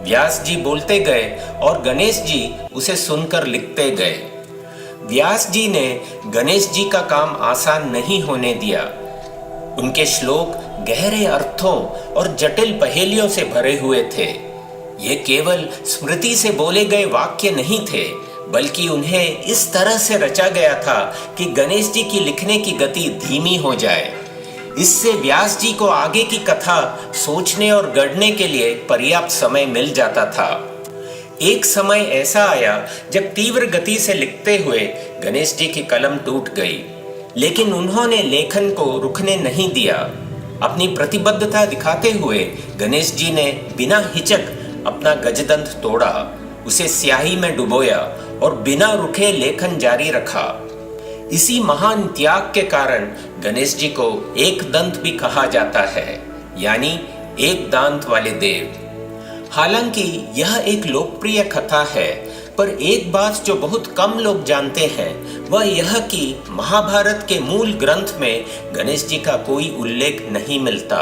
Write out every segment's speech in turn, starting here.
व्यास जी बोलते गए और गणेश जी उसे सुनकर लिखते गए। व्यास जी ने गणेश जी का काम आसान नहीं होने दिया। उनके श्लोक गहरे अर्थों और जटिल पहेलियों से भरे हुए थे। ये केवल स्मृति से बोले गए वाक्य नहीं थे, बल्कि उन्हें इस तरह से रचा गया था कि गणेश जी की लिखने की गति धीमी हो जाए। इससे व्यास जी को आगे की कथा सोचने और गढ़ने के लिए पर्याप्त समय मिल जाता था। एक समय ऐसा आया जब तीव्र गति से लिखते हुए गणेश जी की कलम टूट गई, लेकिन उन्होंने लेखन को रुकने नहीं दिया। अपनी प्रतिबद्धता दिखाते हुए गणेश जी ने बिना हिचक अपना गजदंत तोड़ा, उसे स्याही में डुबोया और बिना रुके लेखन जारी रखा। इसी महान त्याग के कारण गणेश जी को एक दंत भी कहा जाता है, यानी एक दांत वाले देव। हालांकि यह एक लोकप्रिय कथा है, पर एक बात जो बहुत कम लोग जानते हैं वह यह कि महाभारत के मूल ग्रंथ में गणेश जी का कोई उल्लेख नहीं मिलता।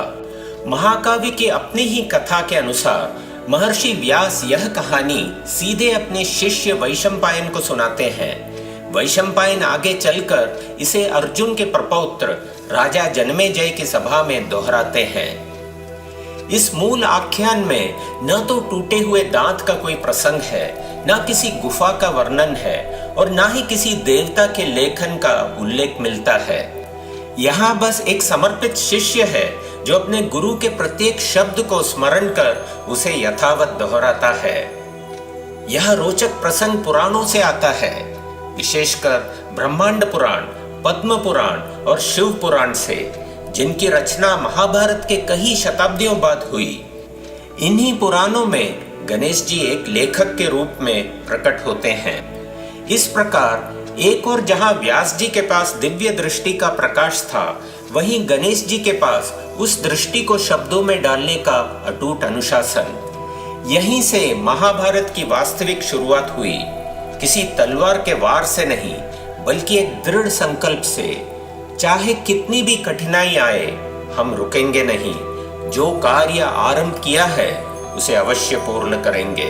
महाकाव्य की अपनी ही कथा के अनुसार महर्षि व्यास यह कहानी सीधे अपने शिष्य वैशंपायन को सुनाते हैं। वैशंपायन आगे चलकर इसे अर्जुन के प्रपौत्र राजा जन्मेजय की सभा में दोहराते हैं। इस मूल आख्यान में न तो टूटे हुए दांत का कोई प्रसंग है, न किसी गुफा का वर्णन है और न ही किसी देवता के लेखन का उल्लेख मिलता है। यहाँ बस एक समर्पित शिष्य है जो अपने गुरु के प्रत्येक शब्द को स्मरण कर उसे यथावत दोहराता है। यह रोचक प्रसंग पुराणों से आता है, विशेषकर ब्रह्मांड पुराण, पद्म पुराण और शिव पुराण से, जिनकी रचना महाभारत के कई शताब्दियों बाद हुई। इन्हीं पुराणों में गणेश जी एक लेखक के रूप में प्रकट होते हैं। इस प्रकार एक और जहां व्यास जी के पास दिव्य दृष्टि का प्रकाश था, वहीं गणेश जी के पास उस दृष्टि को शब्दों में डालने का अटूट अनुशासन। यहीं से महाभारत की वास्तविक शुरुआत हुई, किसी तलवार के वार से नहीं, बल्कि एक दृढ़ संकल्प से। चाहे कितनी भी कठिनाई आए, हम रुकेंगे नहीं। जो कार्य आरंभ किया है उसे अवश्य पूर्ण करेंगे।